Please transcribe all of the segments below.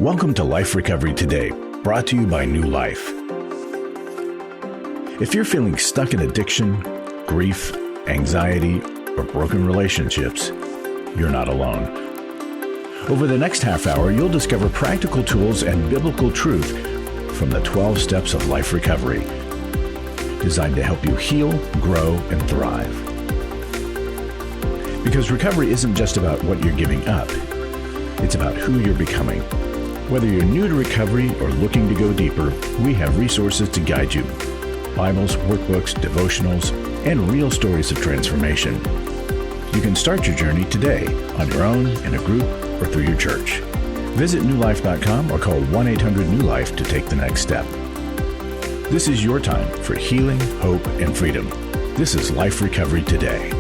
Welcome to Life Recovery Today, brought to you by New Life. If you're feeling stuck in addiction, grief, anxiety, or broken relationships, you're not alone. Over the next half hour, you'll discover practical tools and biblical truth from the 12 steps of life recovery, designed to help you heal, grow, and thrive. Because recovery isn't just about what you're giving up, it's about who you're becoming. Whether you're new to recovery or looking to go deeper, we have resources to guide you. Bibles, workbooks, devotionals, and real stories of transformation. You can start your journey today on your own, in a group, or through your church. Visit newlife.com or call 1-800-NEW-LIFE to take the next step. This is your time for healing, hope, and freedom. This is Life Recovery Today.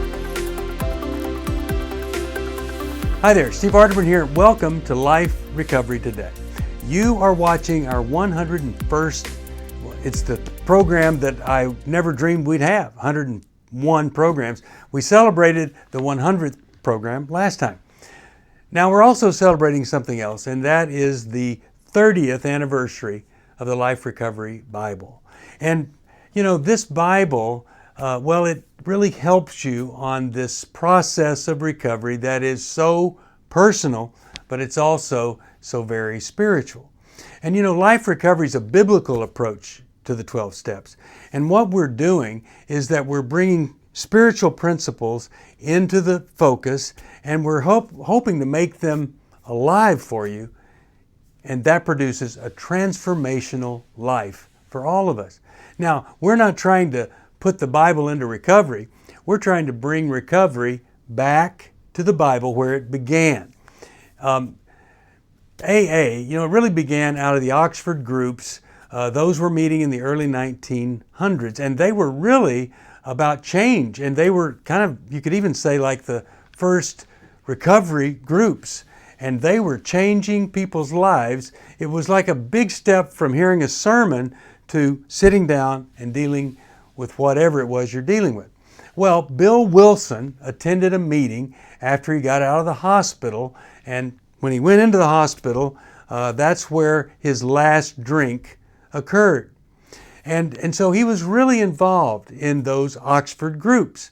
Hi there, Steve Arterburn here. Welcome to Life Recovery Today. You are watching our 101st, it's the program that I never dreamed we'd have, 101 programs. We celebrated the 100th program last time. Now we're also celebrating something else, and that is the 30th anniversary of the Life Recovery Bible. And you know, this Bible, it really helps you on this process of recovery that is so personal, but it's also so very spiritual. And you know, life recovery is a biblical approach to the 12 steps. And what we're doing is that we're bringing spiritual principles into the focus, and we're hoping to make them alive for you. And that produces a transformational life for all of us. Now, we're not trying to put the Bible into recovery. We're trying to bring recovery back to the Bible where it began. AA, it really began out of the Oxford groups. Those were meeting in the early 1900s, and they were really about change. And they were kind of, you could even say, like the first recovery groups. And they were changing people's lives. It was like a big step from hearing a sermon to sitting down and dealing with whatever it was you're dealing with. Well, Bill Wilson attended a meeting after he got out of the hospital, and when he went into the hospital, that's where his last drink occurred. And so he was really involved in those Oxford groups.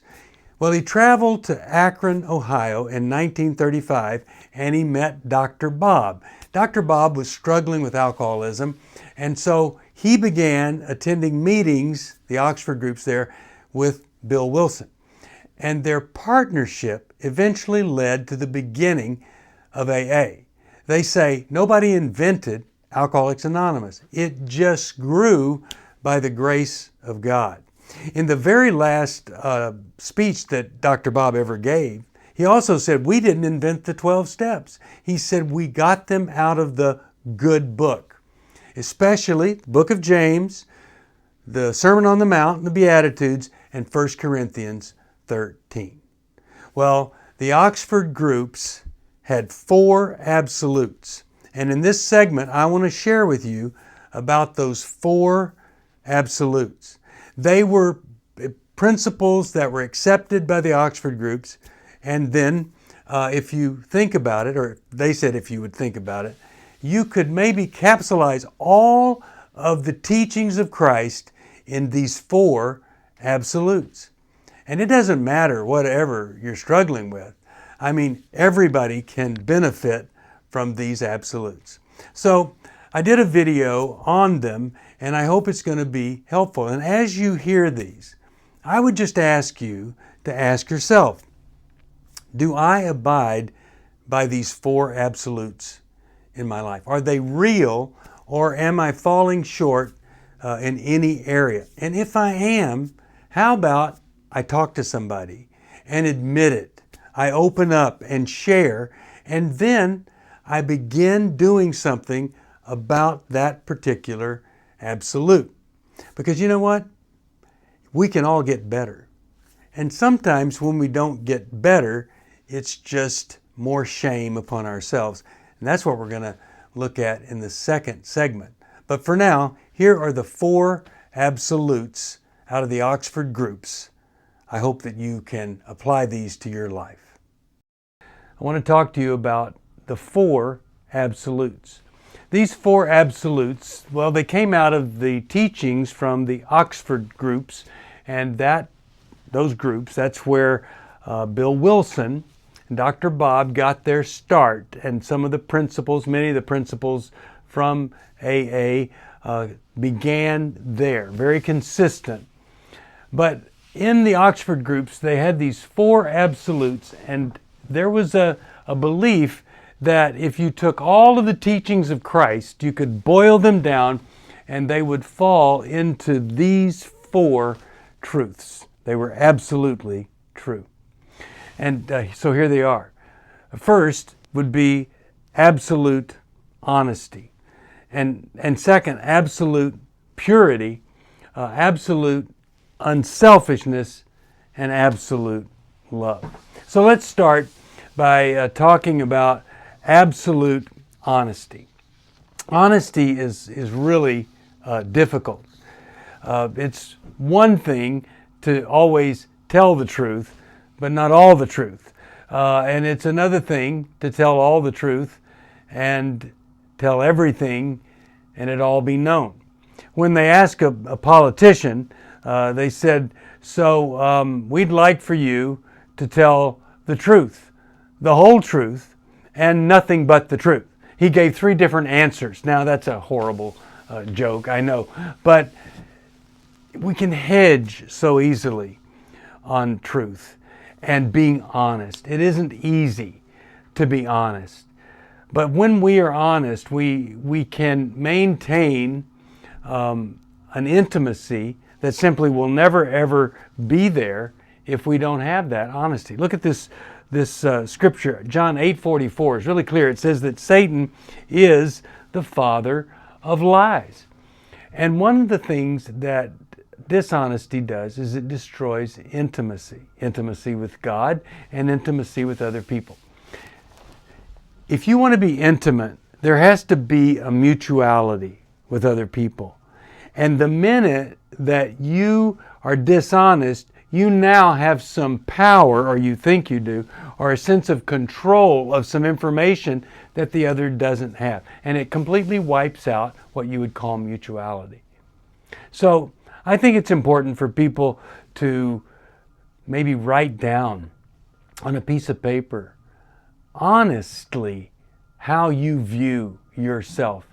Well, he traveled to Akron, Ohio in 1935, and he met Dr. Bob. Dr. Bob was struggling with alcoholism, and so he began attending meetings, the Oxford groups there, with Bill Wilson. And their partnership eventually led to the beginning of AA. They say nobody invented Alcoholics Anonymous. It just grew by the grace of God. In the very last speech that Dr. Bob ever gave, he also said, we didn't invent the 12 steps. He said we got them out of the good book, especially the book of James, the Sermon on the Mount, and the Beatitudes, and 1 Corinthians 13. Well, the Oxford groups had 4 absolutes. And in this segment, I want to share with you about those 4 absolutes. They were principles that were accepted by the Oxford groups. And then if you think about it, or they said if you would think about it, you could maybe capsulize all of the teachings of Christ in these 4 absolutes. And it doesn't matter whatever you're struggling with. I mean, everybody can benefit from these absolutes. So I did a video on them, and I hope it's going to be helpful. And as you hear these, I would just ask you to ask yourself, do I abide by these 4 absolutes in my life? Are they real, or am I falling short in any area? And if I am, how about I talk to somebody and admit it? I open up and share, and then I begin doing something about that particular absolute. Because you know what? We can all get better. And sometimes when we don't get better, it's just more shame upon ourselves. And that's what we're going to look at in the second segment. But for now, here are the 4 absolutes out of the Oxford groups. I hope that you can apply these to your life. I want to talk to you about the 4 absolutes. These four absolutes, well, they came out of the teachings from the Oxford groups, and those groups, that's where Bill Wilson and Dr. Bob got their start, and some of the principles, many of the principles from AA began there, very consistent. But in the Oxford groups, they had these four absolutes, and there was a belief that if you took all of the teachings of Christ, you could boil them down and they would fall into these four truths. They were absolutely true. And so here they are. First would be absolute honesty. And second, absolute purity, absolute unselfishness, and absolute love. So let's start by talking about absolute honesty. Honesty is really difficult. It's one thing to always tell the truth, but not all the truth. And it's another thing to tell all the truth and tell everything and it all be known. When they ask a politician, they said, so we'd like for you to tell the truth, the whole truth, and nothing but the truth. He gave 3 different answers. Now that's a horrible joke, I know, but we can hedge so easily on truth and being honest. It isn't easy to be honest, but when we are honest, we can maintain an intimacy that simply will never ever be there if we don't have that honesty. Look at this scripture, John 8:44 is really clear. It says that Satan is the father of lies. And one of the things that dishonesty does is it destroys intimacy with God and intimacy with other people. If you want to be intimate, there has to be a mutuality with other people. And the minute that you are dishonest, you now have some power, or you think you do, or a sense of control of some information that the other doesn't have. And it completely wipes out what you would call mutuality. So I think it's important for people to maybe write down on a piece of paper, honestly, how you view yourself,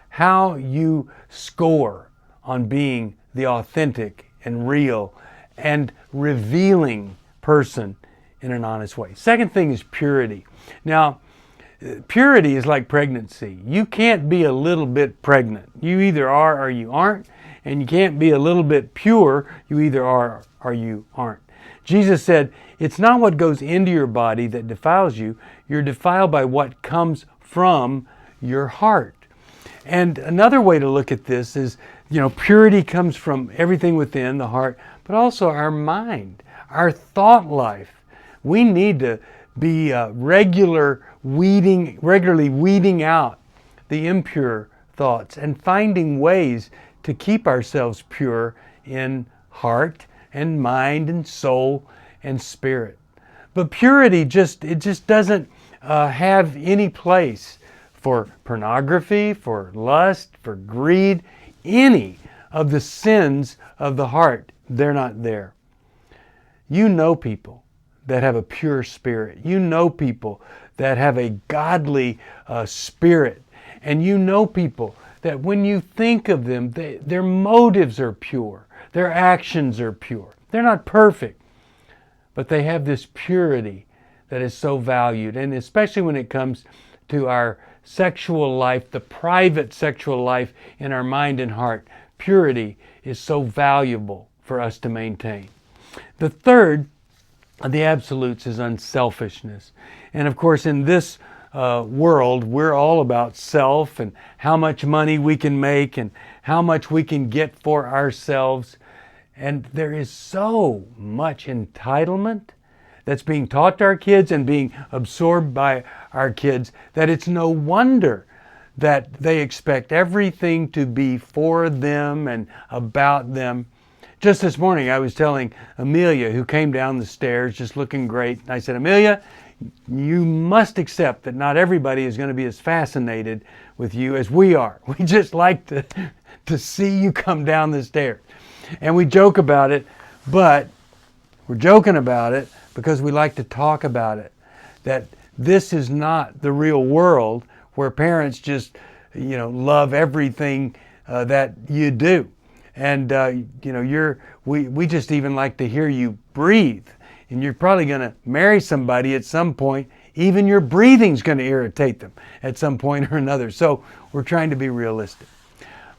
how you score on being the authentic and real and revealing person in an honest way. Second thing is purity. Now, purity is like pregnancy. You can't be a little bit pregnant. You either are or you aren't, and you can't be a little bit pure. You either are or you aren't. Jesus said, it's not what goes into your body that defiles you. You're defiled by what comes from your heart. And another way to look at this is, purity comes from everything within the heart, but also our mind, our thought life. We need to be regularly weeding out the impure thoughts and finding ways to keep ourselves pure in heart and mind and soul and spirit. But purity just doesn't have any place for pornography, for lust, for greed, any of the sins of the heart. They're not there. You know people that have a pure spirit. You know people that have a godly spirit. And you know people that when you think of them, their motives are pure. Their actions are pure. They're not perfect, but they have this purity that is so valued. And especially when it comes to our sexual life, the private sexual life in our mind and heart, purity is so valuable for us to maintain. The third of the absolutes is unselfishness. And of course, in this world, we're all about self and how much money we can make and how much we can get for ourselves. And there is so much entitlement that's being taught to our kids and being absorbed by our kids that it's no wonder that they expect everything to be for them and about them. Just this morning, I was telling Amelia, who came down the stairs just looking great, I said, Amelia, you must accept that not everybody is going to be as fascinated with you as we are. We just like to see you come down the stairs. And we joke about it, but we're joking about it because we like to talk about it. That this is not the real world where parents just, love everything that you do. And, we just even like to hear you breathe. And you're probably going to marry somebody at some point. Even your breathing's going to irritate them at some point or another. So we're trying to be realistic.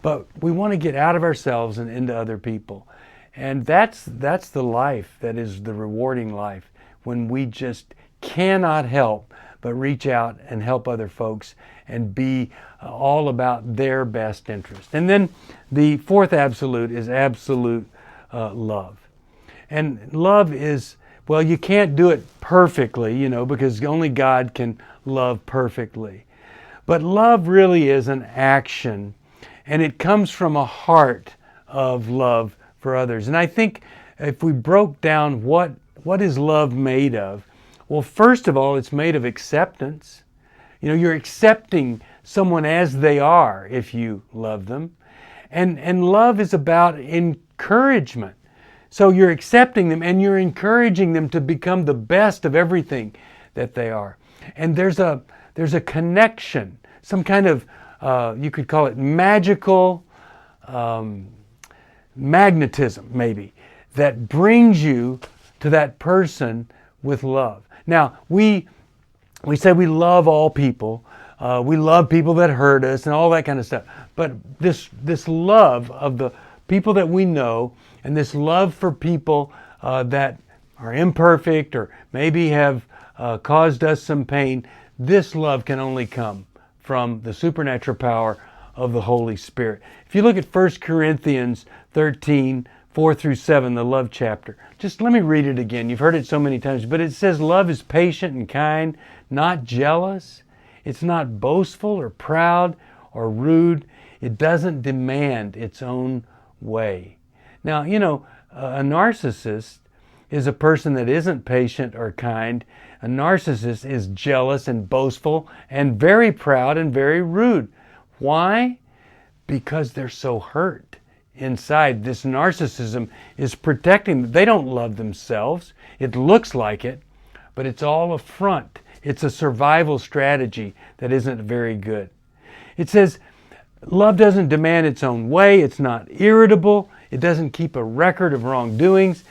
But we want to get out of ourselves and into other people. And that's the life that is the rewarding life, when we just cannot help but reach out and help other folks and be all about their best interest. And then the fourth absolute is absolute love. And love is, well, you can't do it perfectly, because only God can love perfectly. But love really is an action, and it comes from a heart of love for others. And I think if we broke down what is love made of, well, first of all, it's made of acceptance. You're accepting someone as they are if you love them. And love is about encouragement. So you're accepting them and you're encouraging them to become the best of everything that they are. And there's a connection, some kind of, you could call it magical magnetism maybe, that brings you to that person with love. Now, we say we love all people. We love people that hurt us and all that kind of stuff. But this love of the people that we know, and this love for people that are imperfect or maybe have caused us some pain, this love can only come from the supernatural power of the Holy Spirit. If you look at 1 Corinthians 13, 4 through 7, the love chapter, just let me read it again. You've heard it so many times, but it says, love is patient and kind, not jealous. It's not boastful or proud or rude. It doesn't demand its own way. Now, a narcissist is a person that isn't patient or kind. A narcissist is jealous and boastful and very proud and very rude. Why? Because they're so hurt inside. This narcissism is protecting them. They don't love themselves. It looks like it, but it's all a front. It's a survival strategy that isn't very good. It says, love doesn't demand its own way. It's not irritable. It doesn't keep a record of wrongdoings.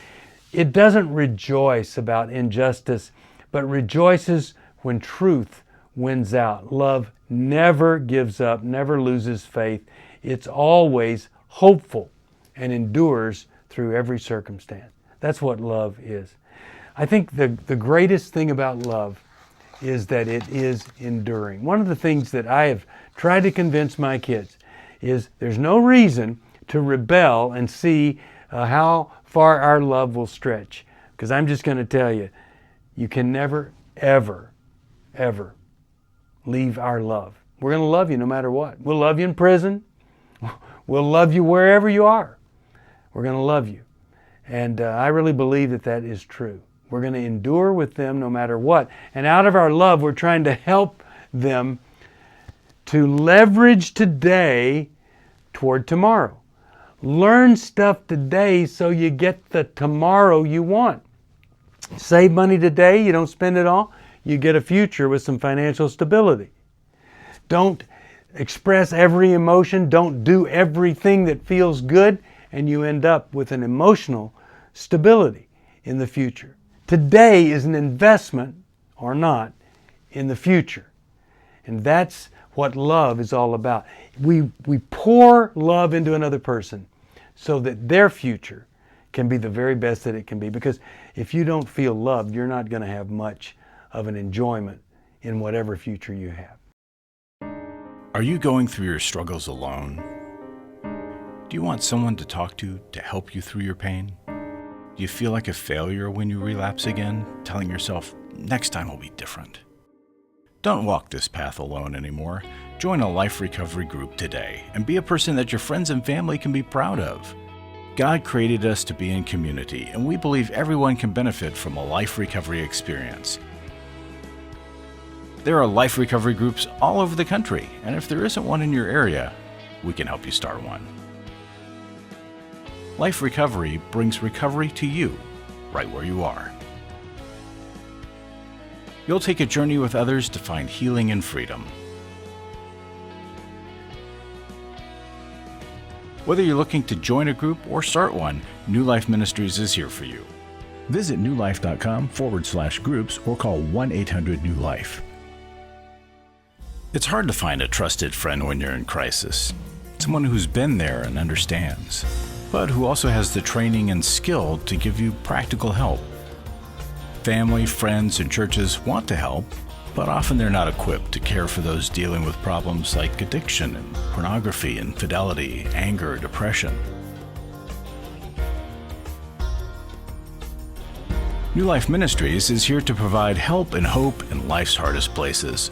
It doesn't rejoice about injustice, but rejoices when truth wins out. Love never gives up, never loses faith. It's always hopeful and endures through every circumstance. That's what love is. I think the greatest thing about love is that it is enduring. One of the things that I have tried to convince my kids is there's no reason to rebel and see how far our love will stretch. Because I'm just going to tell you, you can never, ever, ever leave our love. We're going to love you no matter what. We'll love you in prison. We'll love you wherever you are. We're going to love you. And I really believe that that is true. We're going to endure with them no matter what. And out of our love, we're trying to help them to leverage today toward tomorrow. Learn stuff today so you get the tomorrow you want. Save money today, you don't spend it all, you get a future with some financial stability. Don't express every emotion, don't do everything that feels good, and you end up with an emotional stability in the future. Today is an investment, or not, in the future. And that's what love is all about. We pour love into another person so that their future can be the very best that it can be. Because if you don't feel loved, you're not going to have much of an enjoyment in whatever future you have. Are you going through your struggles alone? Do you want someone to talk to help you through your pain? Do you feel like a failure when you relapse again, telling yourself, next time will be different? Don't walk this path alone anymore. Join a life recovery group today and be a person that your friends and family can be proud of. God created us to be in community, and we believe everyone can benefit from a life recovery experience. There are life recovery groups all over the country, and if there isn't one in your area, we can help you start one. Life Recovery brings recovery to you, right where you are. You'll take a journey with others to find healing and freedom. Whether you're looking to join a group or start one, New Life Ministries is here for you. Visit newlife.com/groups or call 1-800-NEW-LIFE. It's hard to find a trusted friend when you're in crisis. Someone who's been there and understands, but who also has the training and skill to give you practical help. Family, friends, and churches want to help, but often they're not equipped to care for those dealing with problems like addiction and pornography, infidelity, anger, depression. New Life Ministries is here to provide help and hope in life's hardest places.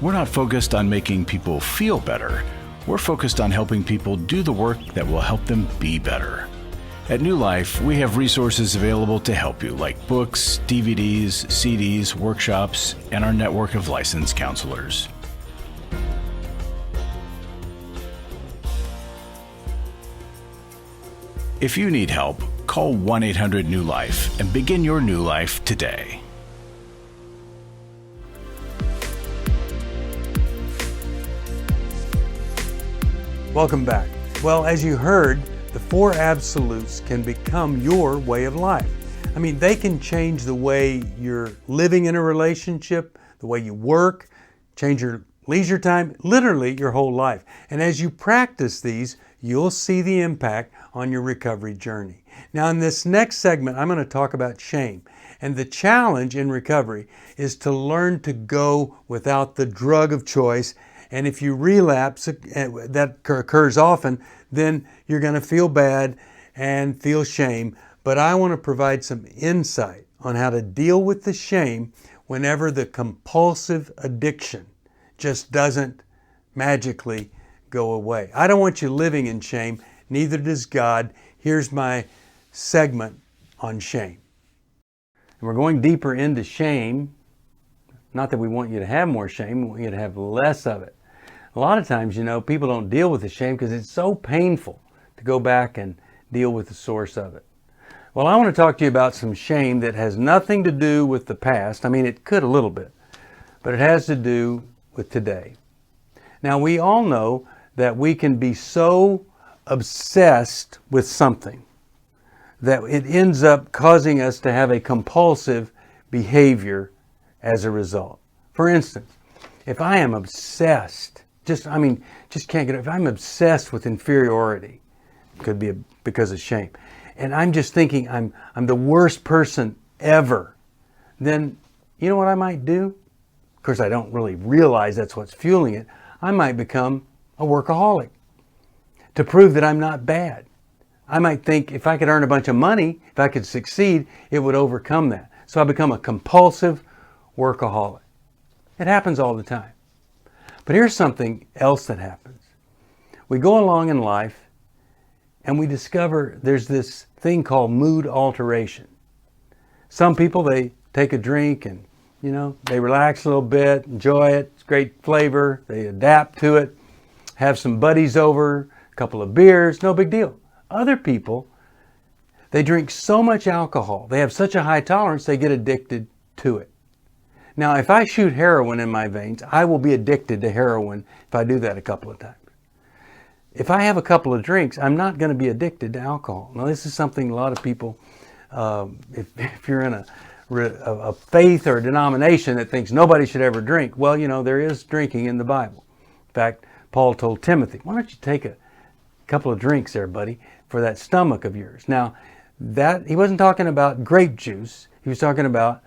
We're not focused on making people feel better. We're focused on helping people do the work that will help them be better. At New Life, we have resources available to help you, like books, DVDs, CDs, workshops, and our network of licensed counselors. If you need help, call 1-800-NEW-LIFE and begin your new life today. Welcome back. Well, as you heard, the 4 absolutes can become your way of life. I mean, they can change the way you're living in a relationship, the way you work, change your leisure time, literally your whole life. And as you practice these, you'll see the impact on your recovery journey. Now, in this next segment, I'm going to talk about shame. And the challenge in recovery is to learn to go without the drug of choice. And if you relapse, that occurs often, then you're going to feel bad and feel shame. But I want to provide some insight on how to deal with the shame whenever the compulsive addiction just doesn't magically go away. I don't want you living in shame, neither does God. Here's my segment on shame. And we're going deeper into shame. Not that we want you to have more shame, we want you to have less of it. A lot of times, people don't deal with the shame because it's so painful to go back and deal with the source of it. Well, I want to talk to you about some shame that has nothing to do with the past. I mean, it could a little bit, but it has to do with today. Now, we all know that we can be so obsessed with something that it ends up causing us to have a compulsive behavior as a result. For instance, if I am obsessed, just can't get it. If I'm obsessed with inferiority, it could be because of shame, and I'm just thinking I'm the worst person ever, then you know what I might do? Of course, I don't really realize that's what's fueling it. I might become a workaholic to prove that I'm not bad. I might think if I could earn a bunch of money, if I could succeed, it would overcome that. So I become a compulsive workaholic. It happens all the time. But here's something else that happens. We go along in life and we discover there's this thing called mood alteration. Some people, they take a drink and, they relax a little bit, enjoy it, it's great flavor, they adapt to it, have some buddies over, a couple of beers, no big deal. Other people, they drink so much alcohol, they have such a high tolerance, they get addicted to it. Now, if I shoot heroin in my veins, I will be addicted to heroin if I do that a couple of times. If I have a couple of drinks, I'm not going to be addicted to alcohol. Now, this is something a lot of people, if you're in a faith or a denomination that thinks nobody should ever drink, well, there is drinking in the Bible. In fact, Paul told Timothy, why don't you take a couple of drinks there, buddy, for that stomach of yours. Now, he wasn't talking about grape juice. He was talking about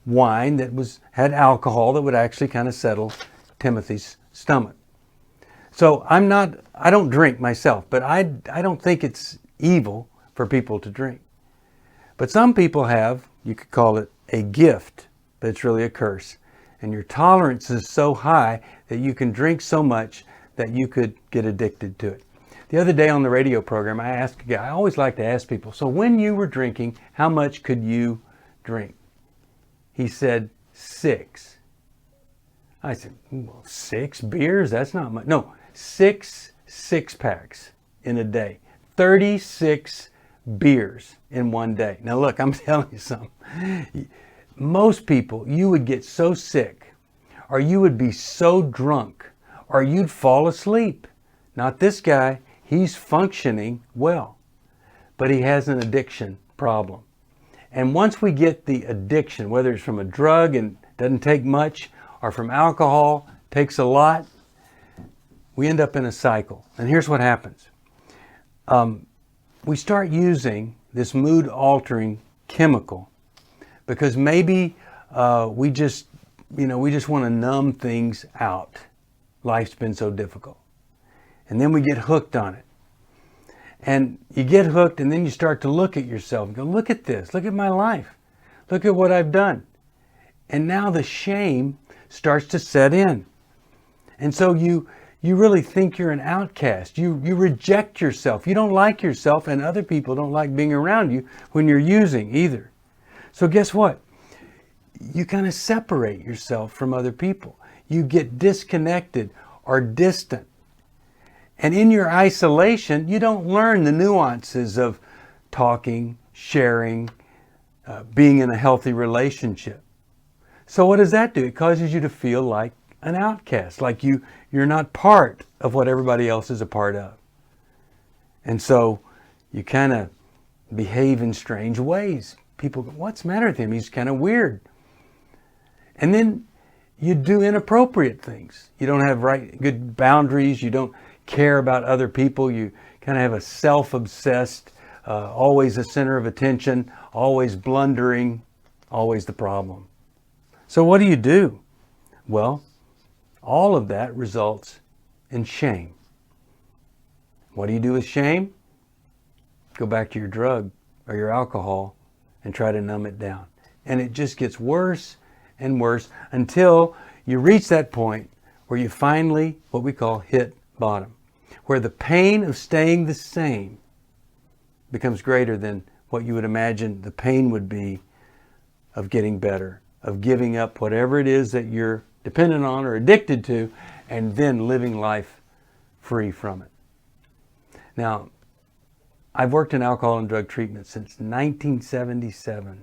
wine that had alcohol that would actually kind of settle Timothy's stomach. So I don't drink myself, but I don't think it's evil for people to drink. But some people have, you could call it a gift, but it's really a curse. And your tolerance is so high that you can drink so much that you could get addicted to it. The other day on the radio program, I asked a guy, I always like to ask people, so when you were drinking, how much could you drink? He said 6. I said, well, 6 beers? That's not much. No, 6 six-packs in a day. 36 beers in one day. Now look, I'm telling you something. Most people, you would get so sick, or you would be so drunk, or you'd fall asleep. Not this guy. He's functioning well, but he has an addiction problem. And once we get the addiction, whether it's from a drug and doesn't take much, or from alcohol, takes a lot, we end up in a cycle. And here's what happens. We start using this mood-altering chemical because maybe we just want to numb things out. Life's been so difficult. And then we get hooked on it. And you get hooked, and then you start to look at yourself and go, look at this, look at my life, look at what I've done. And now the shame starts to set in. And so you really think you're an outcast. You reject yourself. You don't like yourself, and other people don't like being around you when you're using either. So guess what? You kind of separate yourself from other people. You get disconnected or distant. And in your isolation, you don't learn the nuances of talking, sharing, being in a healthy relationship. So what does that do? It causes you to feel like an outcast, like you're not part of what everybody else is a part of. And so you kind of behave in strange ways. People go, what's the matter with him? He's kind of weird. And then you do inappropriate things. You don't have good boundaries. You don't care about other people. You kind of have a self-obsessed, always the center of attention, always blundering, always the problem. So what do? Well, all of that results in shame. What do you do with shame? Go back to your drug or your alcohol and try to numb it down. And it just gets worse and worse until you reach that point where you finally, what we call, hit bottom, where the pain of staying the same becomes greater than what you would imagine the pain would be of getting better, of giving up whatever it is that you're dependent on or addicted to, and then living life free from it. Now, I've worked in alcohol and drug treatment since 1977,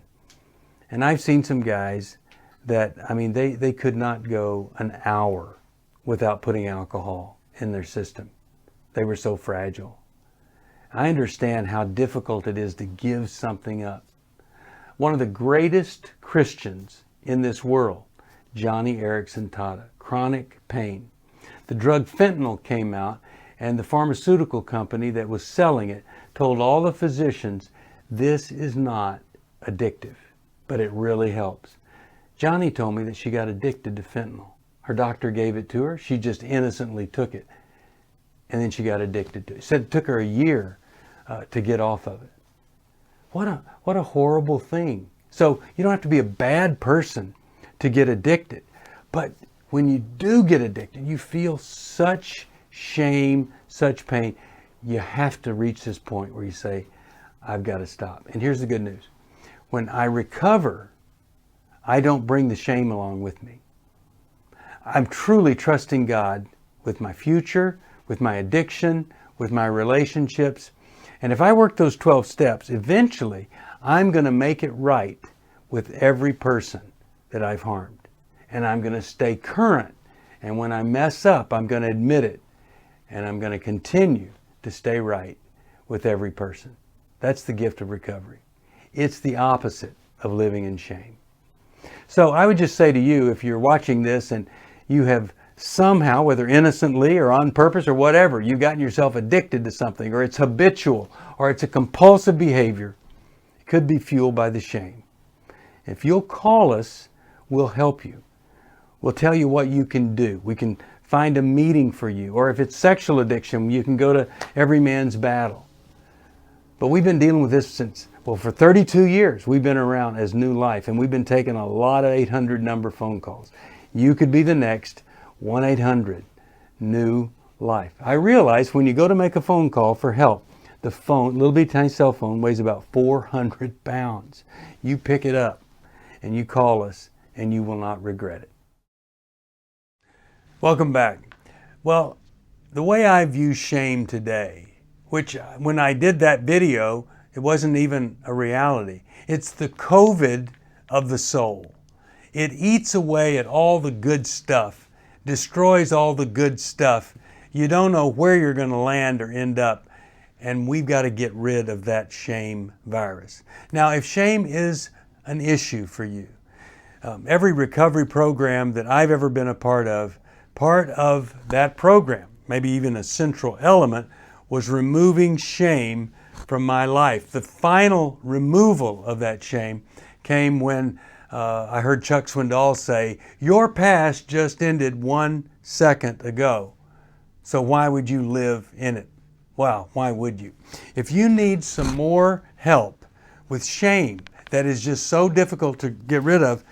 and I've seen some guys that, they could not go an hour without putting alcohol in their system. They were so fragile. I understand how difficult it is to give something up. One of the greatest Christians in this world, Johnny Erickson, taught chronic pain. The drug fentanyl came out, and the pharmaceutical company that was selling it told all the physicians, this is not addictive, but it really helps. Johnny told me that she got addicted to fentanyl. Her doctor gave it to her. She just innocently took it. And then she got addicted to it. Said it took her a year to get off of it. What a horrible thing. So you don't have to be a bad person to get addicted. But when you do get addicted, you feel such shame, such pain. You have to reach this point where you say, I've got to stop. And here's the good news. When I recover, I don't bring the shame along with me. I'm truly trusting God with my future, with my addiction, with my relationships. And if I work those 12 steps, eventually I'm going to make it right with every person that I've harmed. And I'm going to stay current. And when I mess up, I'm going to admit it. And I'm going to continue to stay right with every person. That's the gift of recovery. It's the opposite of living in shame. So I would just say to you, if you're watching this and you have somehow, whether innocently or on purpose or whatever, you've gotten yourself addicted to something, or it's habitual, or it's a compulsive behavior, it could be fueled by the shame. If you'll call us, we'll help you. We'll tell you what you can do. We can find a meeting for you. Or if it's sexual addiction, you can go to Every Man's Battle. But we've been dealing with this for 32 years. We've been around as New Life, and we've been taking a lot of 800 number phone calls. You could be the next 1-800-NEW-LIFE. I realize when you go to make a phone call for help, the phone, little bitty tiny cell phone, weighs about 400 pounds. You pick it up and you call us, and you will not regret it. Welcome back. Well, the way I view shame today, which when I did that video, it wasn't even a reality. It's the COVID of the soul. It eats away at all the good stuff, destroys all the good stuff. You don't know where you're going to land or end up, and we've got to get rid of that shame virus. Now, if shame is an issue for you, every recovery program that I've ever been a part of that program, maybe even a central element, was removing shame from my life. The final removal of that shame came when I heard Chuck Swindoll say, "Your past just ended 1 second ago, so why would you live in it?" Wow, why would you? If you need some more help with shame that is just so difficult to get rid of,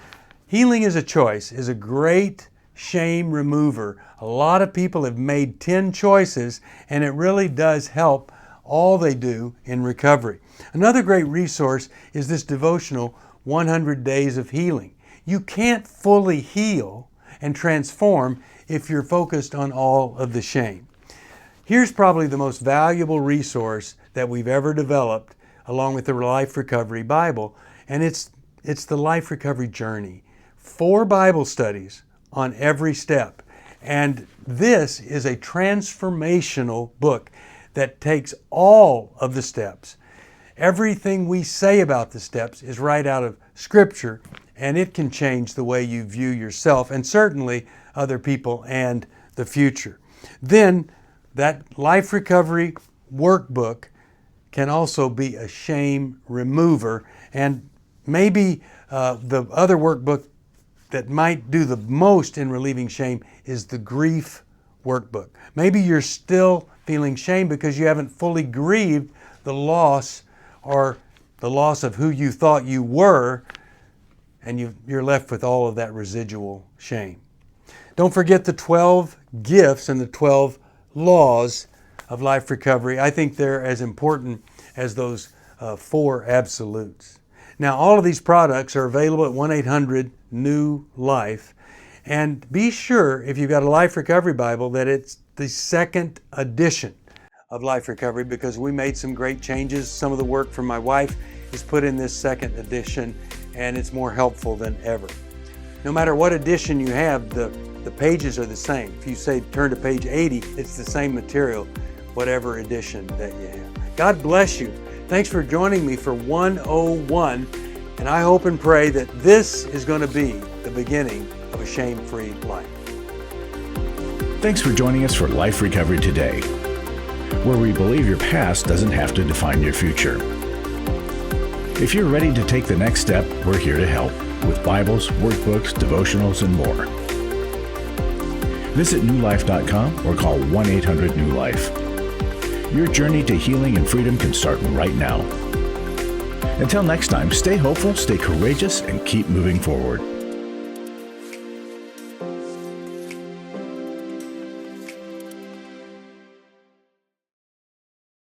Healing is a Choice is a great shame remover. A lot of people have made 10 choices, and it really does help all they do in recovery. Another great resource is this devotional, 100 Days of Healing. You can't fully heal and transform if you're focused on all of the shame. Here's probably the most valuable resource that we've ever developed along with the Life Recovery Bible, and it's the Life Recovery Journey. 4 Bible studies on every step. And this is a transformational book that takes all of the steps. Everything we say about the steps is right out of Scripture, and it can change the way you view yourself and certainly other people and the future. Then that Life Recovery workbook can also be a shame remover, and maybe the other workbook that might do the most in relieving shame is the grief workbook. Maybe you're still feeling shame because you haven't fully grieved the loss or the loss of who you thought you were, and you're left with all of that residual shame. Don't forget the 12 gifts and the 12 laws of life recovery. I think they're as important as those 4 absolutes. Now, all of these products are available at 1-800-NEW-LIFE. And be sure, if you've got a Life Recovery Bible, that it's the 2nd edition of Life Recovery, because we made some great changes. Some of the work from my wife is put in this 2nd edition, and it's more helpful than ever. No matter what edition you have, the pages are the same. If you say turn to page 80, it's the same material, whatever edition that you have. God bless you. Thanks for joining me for 101, and I hope and pray that this is going to be the beginning of a shame-free life. Thanks for joining us for Life Recovery Today, where we believe your past doesn't have to define your future. If you're ready to take the next step, we're here to help with Bibles, workbooks, devotionals, and more. Visit newlife.com or call 1-800-NEW-LIFE. Your journey to healing and freedom can start right now. Until next time, stay hopeful, stay courageous, and keep moving forward.